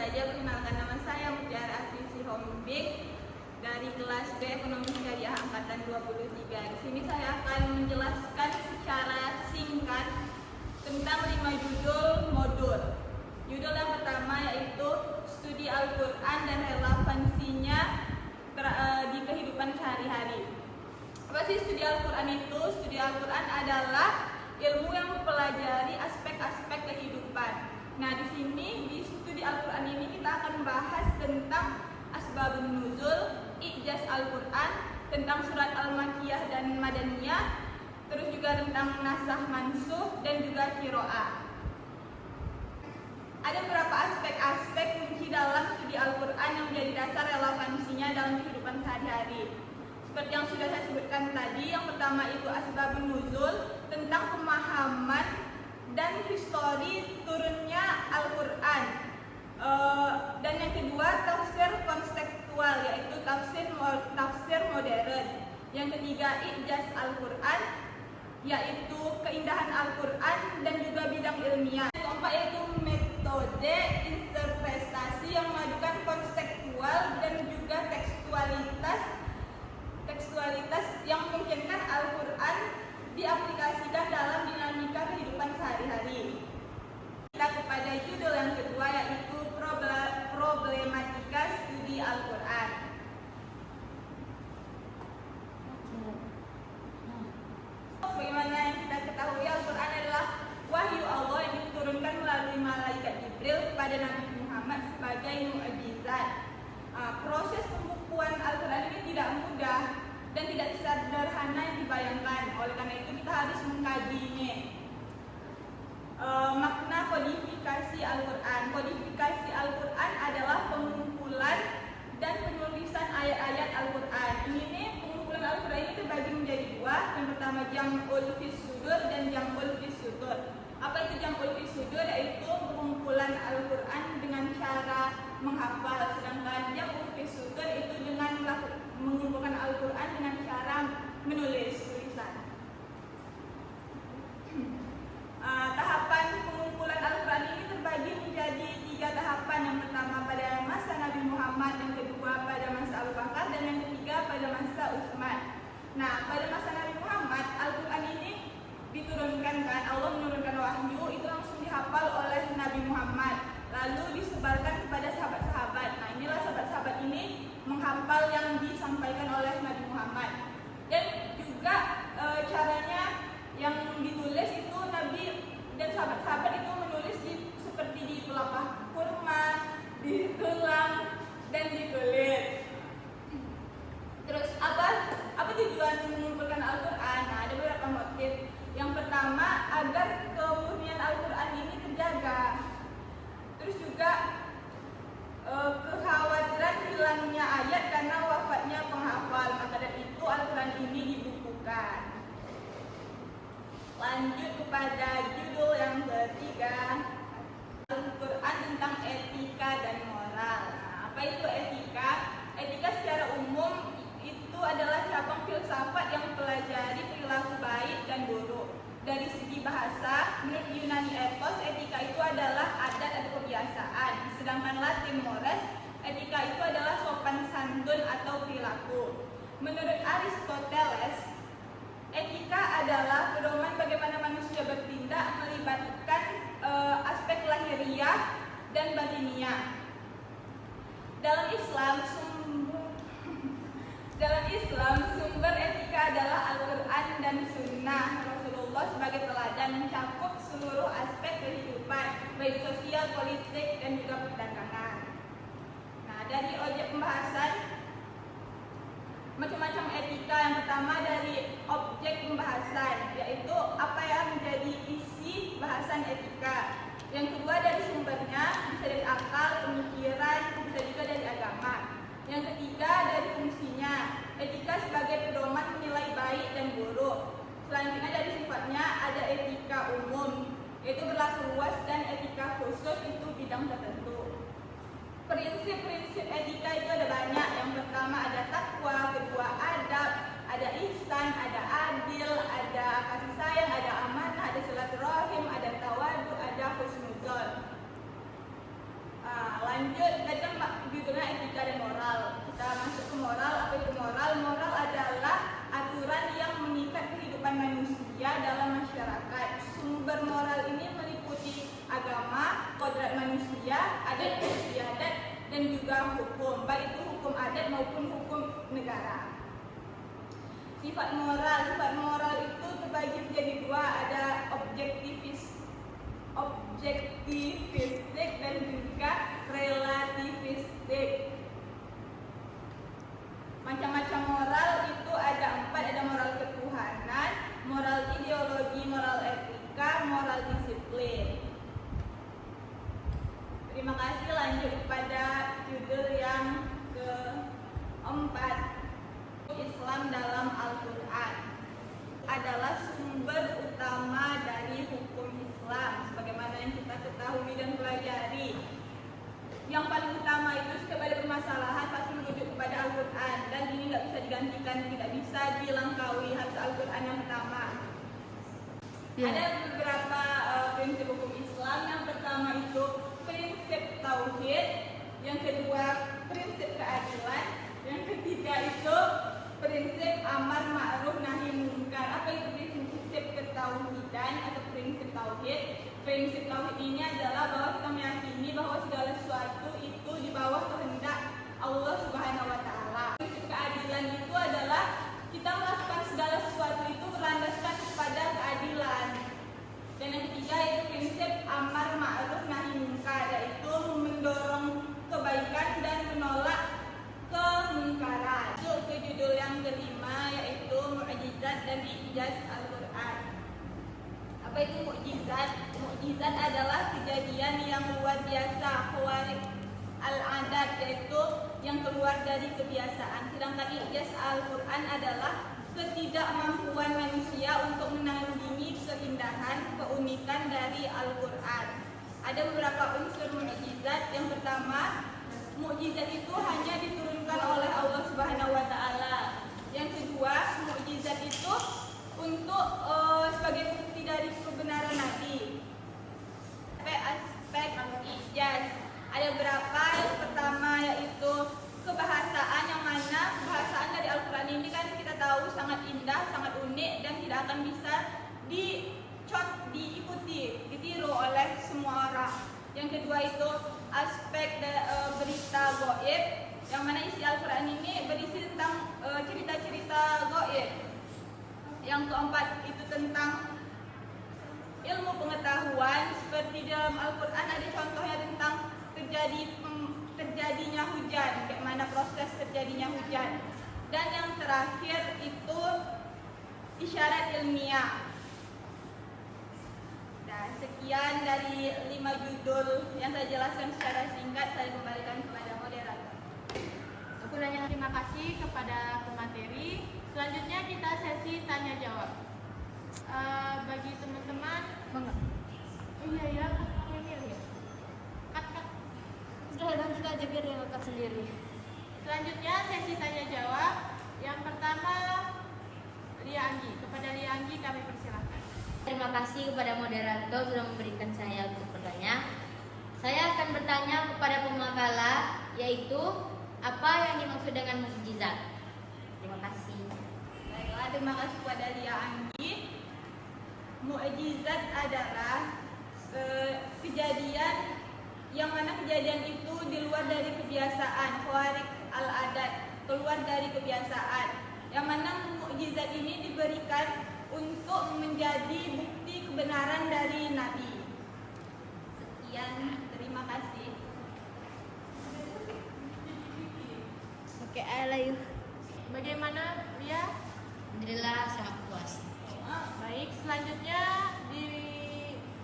saja perkenalkan, nama saya Mutiara Asisi Hombik dari kelas B Ekonomi Syariah Angkatan 23. Di sini saya akan menjelaskan secara singkat tentang 5 judul modul. Judul yang pertama yaitu studi Al-Quran dan relevansinya di kehidupan sehari-hari. Apa sih studi Al-Quran itu? Studi Al-Quran adalah ilmu yang mempelajari aspek-aspek kehidupan. Nah, di sini di studi Al-Quran ini kita akan bahas tentang asbabun nuzul, i'jaz Al-Quran, tentang surat Al-Makkiyah dan Madaniyah, terus juga tentang nasakh mansuh dan juga qiraah. Ada beberapa aspek-aspek kunci dalam studi Al-Quran yang menjadi dasar relevansinya dalam kehidupan sehari-hari. Seperti yang sudah saya sebutkan tadi, yang pertama itu asbabun nuzul, tentang pemahaman dan histori turunnya Al-Quran. Dan yang kedua tafsir konseptual, yaitu tafsir modern. Yang ketiga i'jaz Al-Quran, yaitu keindahan Al-Quran dan juga bidang ilmiah. Yang keempat yaitu metode interpretasi yang memadukan konseptual dan juga tekstualitas yang memungkinkan Al-Quran diaplikasikan dalam dinamika kehidupan sehari-hari. Kita kepada judul yang kedua yaitu problematika studi Al-Quran. Bagaimana yang kita ketahui, Al-Quran adalah wahyu Allah yang diturunkan melalui malaikat Jibril kepada Nabi Muhammad sebagai mukjizat. Proses pembukuan Al-Quran ini tidak mudah dan tidak sederhana yang dibayangkan. Oleh karena itu kita harus mengkajinya. Makna kodifikasi Al-Quran. Kodifikasi Al-Quran adalah pengumpulan dan penulisan ayat-ayat Al-Quran. Ini pengumpulan Al-Quran ini terbagi menjadi dua. Yang pertama jam'ul fis sudur dan jam'ul fis sudur. Apa itu jam'ul fis sudur? Yaitu pengumpulan Al-Quran dengan cara menghafal. Sedangkan jam'ul fis sudur itu dengan mengumpulkan Al-Quran dengan cara menulis tulisan. Tahapan pengumpulan Al-Quran ini terbagi menjadi 3 tahapan. Yang pertama pada masa Nabi Muhammad, yang kedua pada masa Abu Bakar, dan yang ketiga pada masa Utsman. Nah, pada masa Nabi Muhammad, Al-Quran ini diturunkan kan, Allah menurunkan wahyu, itu langsung dihafal oleh Nabi Muhammad, lalu disebarkan kepada sahabat-sahabat. Nah, inilah sahabat-sahabat ini menghafal yang disampaikan oleh Nabi Muhammad. Dan juga caranya yang ditulis itu Nabi dan sahabat-sahabat itu menulis seperti di pelepah kurma, di tulang, dan di kulit. Terus apa tujuan mengumpulkan Al-Quran? Nah, ada beberapa motif. Yang pertama, agar kemurnian Al-Quran ini terjaga. Terus juga kekhawatiran hilangnya ayat karena wafatnya penghafal, maka dari itu Al-Quran ini dibukukan. Lanjut kepada judul yang ketiga, Al-Quran tentang etika dan moral. Nah, apa itu etika? Etika secara umum itu adalah cabang filsafat yang mempelajari perilaku baik dan buruk. Dari segi bahasa, menurut Yunani ethos, etika itu adalah adat atau kebiasaan. Sedangkan Latin mores, etika itu adalah sopan santun atau perilaku. Menurut Aristoteles, etika adalah pedoman bagaimana manusia bertindak melibatkan aspek lahiriah dan batiniah. Dalam Islam, sumber etika adalah Al-Quran dan Sunnah Rasulullah sebagai teladan, mencakup seluruh aspek kehidupan, baik sosial, politik, dan juga perdagangan. Nah, dari objek pembahasan macam-macam etika. Yang pertama dari objek pembahasan, yaitu apa yang menjadi isi bahasan etika. Yang kedua dari sumbernya, bisa dari akal, pemikiran, bisa juga dari agama. Yang ketiga dari fungsinya, etika sebagai pedoman menilai baik dan buruk. Selanjutnya dari sifatnya, ada etika umum, yaitu berlaku luas, dan etika khusus itu bidang tertentu. Prinsip-prinsip etika itu ada banyak. Yang pertama ada takwa, kedua adab, ada ihsan, ada adil, ada kasih sayang, ada amanah, ada silaturahim, ada tawadu, ada husnuzon. Lanjut, tadi kan judulnya etika dan moral. Kita masuk ke moral. Apa itu moral? Moral adalah aturan yang mengikat kehidupan manusia dalam masyarakat. Sumber moral ini meliputi agama, kodrat manusia, adat istiadat, dan juga hukum, baik itu hukum adat maupun hukum negara. Sifat moral itu terbagi menjadi dua, ada objektivistik dan juga relativistik. Macam-macam moral itu ada 4, ada moral ketuhanan, moral ideologi, moral etika, moral disiplin. Terima kasih, lanjut kepada judul yang keempat. Islam dalam Al-Quran adalah sumber utama dari hukum Islam sebagaimana yang kita ketahui dan pelajari. Yang paling utama itu setiap ada permasalahan pasti merujuk kepada Al-Quran, dan ini nggak bisa digantikan, tidak bisa dilengkapi, harus Al-Quran yang pertama. Ada beberapa prinsip hukum Islam. Yang pertama itu prinsip tauhid, yang kedua prinsip keadilan, yang ketiga itu prinsip amar ma'ruf nahi munkar. Apa itu prinsip ketauhidan atau prinsip tauhid? Prinsip tauhid ini adalah bahwa kita meyakini bahwa segala sesuatu itu di bawah kehendak Allah Subhanahu wa taala. Prinsip keadilan itu adalah kita melakukan segala sesuatu itu berlandaskan kepada keadilan. Dan yang ketiga itu prinsip amar ma'ruf nahi munkar, yaitu mendorong kebaikan dan menolak kemungkaran. Masuk ke judul yang kelima, yaitu mukjizat dan ijaz Al-Quran. Apa itu mukjizat? Mukjizat adalah kejadian yang luar biasa, khawarik al-adat, yaitu yang keluar dari kebiasaan. Sedangkan ijaz Al-Quran adalah ketidakmampuan manusia untuk menandingi keindahan, keunikan dari Al-Quran. Ada beberapa unsur mukjizat. Yang pertama, mukjizat itu hanya diturunkan oleh Allah Subhanahu wa taala. Yang kedua, mukjizat itu untuk sebagai bukti dari kebenaran Nabi. Aspek ijaz ada berapa? Yang pertama yaitu kebahasaan, yang mana kebahasaan dari Al-Quran ini kan kita tahu sangat indah, sangat unik, dan tidak akan bisa diikuti, ditiru oleh semua orang. Yang kedua itu aspek berita gaib, yang mana isi Al-Quran ini berisi tentang cerita-cerita gaib. Yang keempat itu tentang ilmu pengetahuan, seperti dalam Al-Quran ada contohnya tentang terjadinya hujan, bagaimana proses terjadinya hujan. Dan yang terakhir itu isyarat ilmiah. Nah, sekian dari 5 judul yang saya jelaskan secara singkat. Saya kembalikan kepada moderator. Aku nanya terima kasih kepada pemateri. Selanjutnya kita sesi tanya jawab. Bagi teman-teman, iya ya, kat. Udah nanti aja biar dia ngangkat sendiri. Selanjutnya sesi tanya jawab. Yang pertama Lia Anggi. Kepada Lia Anggi kami persilahkan. Terima kasih kepada moderator sudah memberikan saya untuk bertanya. Saya akan bertanya kepada pemakalah, yaitu apa yang dimaksud dengan mukjizat. Terima kasih. Baiklah, terima kasih kepada Lia Anggi. Mukjizat adalah kejadian yang mana kejadian itu di luar dari kebiasaan, khawarik al-adat, keluar dari kebiasaan. Yang mana mukjizat ini diberikan untuk menjadi bukti kebenaran dari Nabi. Sekian, terima kasih. Oke, ayo. Bagaimana Lia? Alhamdulillah sangat puas.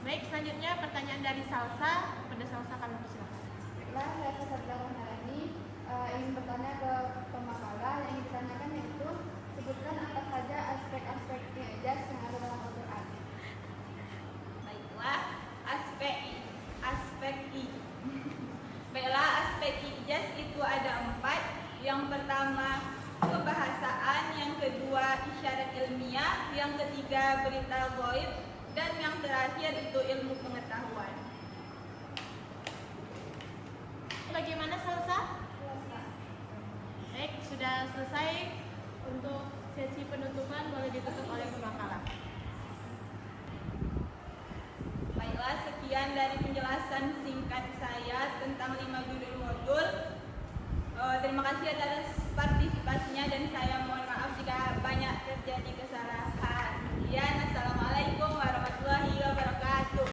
Selanjutnya pertanyaan dari Salsa. Pada Salsa kami persilahkan. Baiklah, saya Sabda Maharani ingin bertanya ke pemakalah. Yang ditanyakan yaitu sebutkan apa saja aspek-aspek ijaz yang ada dalam Al-Quran. Baiklah, aspek ijaz itu ada 4. Yang pertama kebahasaan, yang kedua isyarat ilmiah, yang ketiga berita gaib, dan yang terakhir itu ilmu pengetahuan. selesai, untuk sesi penutupan boleh ditutup oleh pemakalah. Baiklah, sekian dari penjelasan singkat saya tentang 5 judul modul. Terima kasih atas partisipasinya dan saya mohon maaf jika banyak terjadi kesalahan. Sekian.